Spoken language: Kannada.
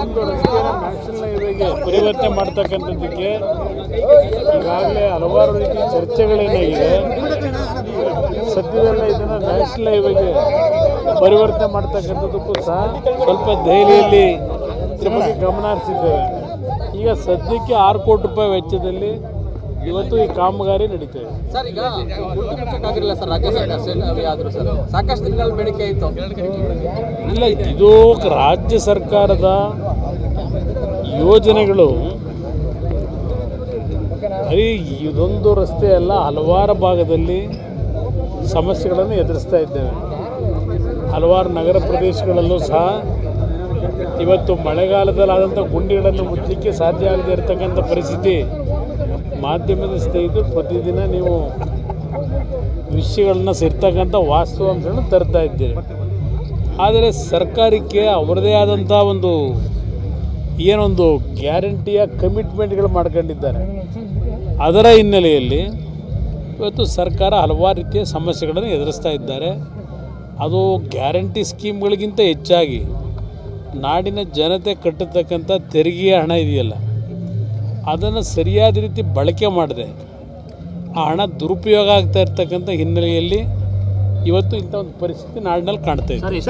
ಒಂದು ರಸ್ತೆಯ ನ್ಯಾಷನಲ್ ಹೈವೇಗೆ ಪರಿವರ್ತನೆ ಮಾಡ್ತಕ್ಕಂಥದ್ದಕ್ಕೆ ಈಗಾಗಲೇ ಹಲವಾರು ರೀತಿ ಚರ್ಚೆಗಳೇನಾಗಿದೆ. ಸದ್ಯದಲ್ಲೇ ಇದನ್ನು ನ್ಯಾಷನಲ್ ಹೈವೇಗೆ ಪರಿವರ್ತನೆ ಮಾಡ್ತಕ್ಕಂಥದ್ದಕ್ಕೂ ಸಹ ಸ್ವಲ್ಪ ದೆಹಲಿಯಲ್ಲಿ ಇದ್ರ ಬಗ್ಗೆ ಗಮನ ಹರಿಸಿದ್ದೇವೆ. ಈಗ ಸದ್ಯಕ್ಕೆ 6 ಕೋಟಿ ರೂಪಾಯಿ ವೆಚ್ಚದಲ್ಲಿ ಇವತ್ತು ಈ ಕಾಮಗಾರಿ ನಡೀತದೆ. ಸರ್, ಈಗ ಆಗಿರಲಿಲ್ಲ ಸರ್, ರಾಜ್ಯ ಸರ್ಕಾರ ಆದರೂ ಸರ್ ಸಾಕಷ್ಟು ದಿನಗಳ ಬೇಡಿಕೆ ಇತ್ತು. ಇಲ್ಲ, ಇದು ರಾಜ್ಯ ಸರ್ಕಾರದ ಯೋಜನೆಗಳು ಬರೀ ಇದೊಂದು ರಸ್ತೆ ಅಲ್ಲ, ಹಲವಾರು ಭಾಗದಲ್ಲಿ ಸಮಸ್ಯೆಗಳನ್ನು ಎದುರಿಸ್ತಾ ಇದ್ದೇವೆ. ಹಲವಾರು ನಗರ ಪ್ರದೇಶಗಳಲ್ಲೂ ಸಹ ಇವತ್ತು ಮಳೆಗಾಲದಲ್ಲಾದಂಥ ಗುಂಡಿಗಳನ್ನು ಮುಚ್ಚಲಿಕ್ಕೆ ಸಾಧ್ಯ ಆಗದೆ ಇರತಕ್ಕಂಥ ಪರಿಸ್ಥಿತಿ ಮಾಧ್ಯಮದ ಸ್ನೇಹಿತರು ಪ್ರತಿದಿನ ನೀವು ವಿಷಯಗಳನ್ನ ಸೇರ್ತಕ್ಕಂಥ ವಾಸ್ತವಾಂಶಗಳನ್ನು ತರ್ತಾ ಇದ್ದೀರಿ. ಆದರೆ ಸರ್ಕಾರಕ್ಕೆ ಅವರದೇ ಆದಂಥ ಏನೊಂದು ಗ್ಯಾರಂಟಿಯ ಕಮಿಟ್ಮೆಂಟ್ಗಳು ಮಾಡ್ಕೊಂಡಿದ್ದಾರೆ. ಅದರ ಹಿನ್ನೆಲೆಯಲ್ಲಿ ಇವತ್ತು ಸರ್ಕಾರ ಹಲವಾರು ರೀತಿಯ ಸಮಸ್ಯೆಗಳನ್ನು ಎದುರಿಸ್ತಾ ಇದ್ದಾರೆ. ಅದು ಗ್ಯಾರಂಟಿ ಸ್ಕೀಮ್ಗಳಿಗಿಂತ ಹೆಚ್ಚಾಗಿ ನಾಡಿನ ಜನತೆ ಕಟ್ಟತಕ್ಕಂಥ ತೆರಿಗೆಯ ಹಣ ಇದೆಯಲ್ಲ, ಅದನ್ನು ಸರಿಯಾದ ರೀತಿ ಬಳಕೆ ಮಾಡದೆ ಆ ಹಣ ದುರುಪಯೋಗ ಆಗ್ತಾ ಇರ್ತಕ್ಕಂಥ ಹಿನ್ನೆಲೆಯಲ್ಲಿ ಇವತ್ತು ಇಂಥ ಒಂದು ಪರಿಸ್ಥಿತಿ ನಾಡಿನಲ್ಲಿ ಕಾಣ್ತಾ ಇದೆ.